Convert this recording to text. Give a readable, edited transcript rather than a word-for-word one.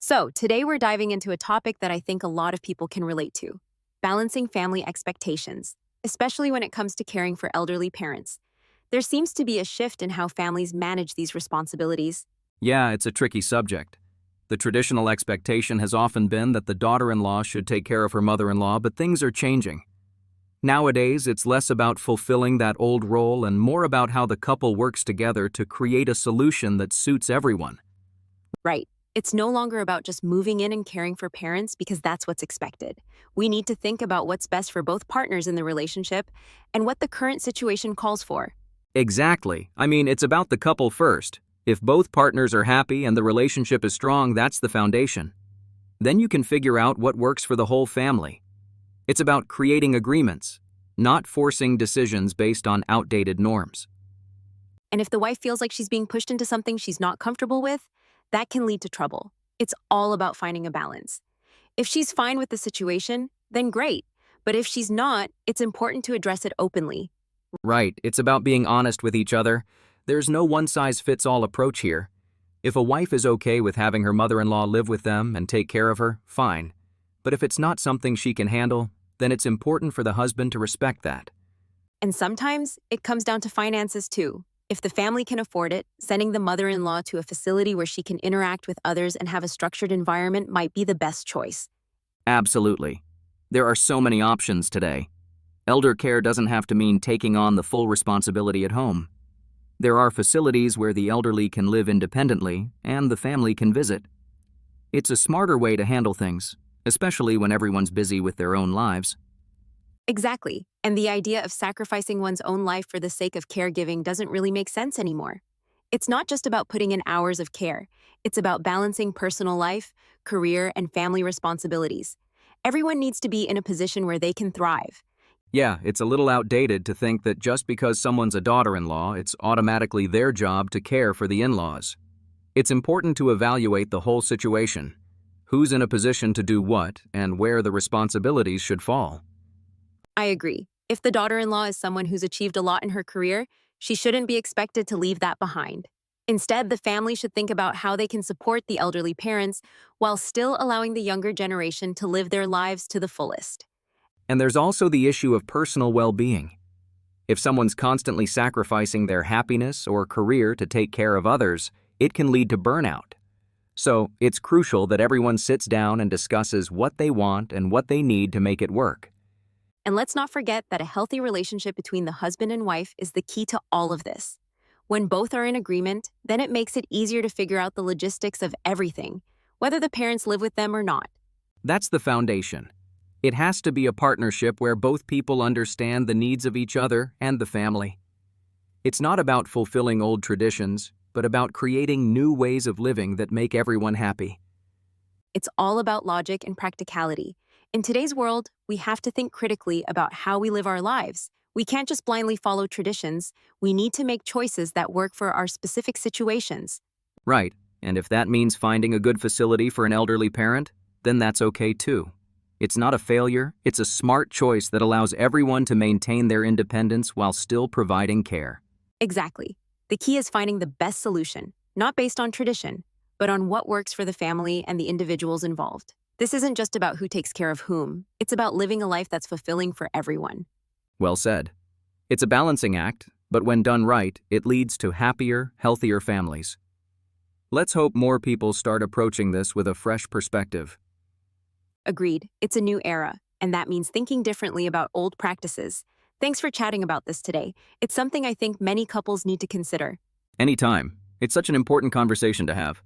So, today we're diving into a topic that I think a lot of people can relate to: balancing family expectations, especially when it comes to caring for elderly parents. There seems to be a shift in how families manage these responsibilities. Yeah, it's a tricky subject. The traditional expectation has often been that the daughter-in-law should take care of her mother-in-law, but things are changing. Nowadays, it's less about fulfilling that old role and more about how the couple works together to create a solution that suits everyone. Right. It's no longer about just moving in and caring for parents because that's what's expected. We need to think about what's best for both partners in the relationship and what the current situation calls for. Exactly. It's about the couple first. If both partners are happy and the relationship is strong, that's the foundation. Then you can figure out what works for the whole family. It's about creating agreements, not forcing decisions based on outdated norms. And if the wife feels like she's being pushed into something she's not comfortable with, that can lead to trouble. It's all about finding a balance. If she's fine with the situation, then great. But if she's not, it's important to address it openly. Right, it's about being honest with each other. There's no one-size-fits-all approach here. If a wife is okay with having her mother-in-law live with them and take care of her, fine. But if it's not something she can handle, then it's important for the husband to respect that. And sometimes it comes down to finances too. If the family can afford it, sending the mother-in-law to a facility where she can interact with others and have a structured environment might be the best choice. Absolutely. There are so many options today. Elder care doesn't have to mean taking on the full responsibility at home. There are facilities where the elderly can live independently and the family can visit. It's a smarter way to handle things, especially when everyone's busy with their own lives. Exactly. And the idea of sacrificing one's own life for the sake of caregiving doesn't really make sense anymore. It's not just about putting in hours of care. It's about balancing personal life, career, and family responsibilities. Everyone needs to be in a position where they can thrive. Yeah, it's a little outdated to think that just because someone's a daughter-in-law, it's automatically their job to care for the in-laws. It's important to evaluate the whole situation. Who's in a position to do what, and where the responsibilities should fall. I agree. If the daughter-in-law is someone who's achieved a lot in her career, she shouldn't be expected to leave that behind. Instead, the family should think about how they can support the elderly parents while still allowing the younger generation to live their lives to the fullest. And there's also the issue of personal well-being. If someone's constantly sacrificing their happiness or career to take care of others, it can lead to burnout. So, it's crucial that everyone sits down and discusses what they want and what they need to make it work. And let's not forget that a healthy relationship between the husband and wife is the key to all of this. When both are in agreement, then it makes it easier to figure out the logistics of everything, whether the parents live with them or not. That's the foundation. It has to be a partnership where both people understand the needs of each other and the family. It's not about fulfilling old traditions, but about creating new ways of living that make everyone happy. It's all about logic and practicality. In today's world, we have to think critically about how we live our lives. We can't just blindly follow traditions. We need to make choices that work for our specific situations. Right, and if that means finding a good facility for an elderly parent, then that's okay too. It's not a failure, it's a smart choice that allows everyone to maintain their independence while still providing care. Exactly. The key is finding the best solution, not based on tradition, but on what works for the family and the individuals involved. This isn't just about who takes care of whom. It's about living a life that's fulfilling for everyone. Well said. It's a balancing act, but when done right, it leads to happier, healthier families. Let's hope more people start approaching this with a fresh perspective. Agreed. It's a new era, and that means thinking differently about old practices. Thanks for chatting about this today. It's something I think many couples need to consider. Anytime. It's such an important conversation to have.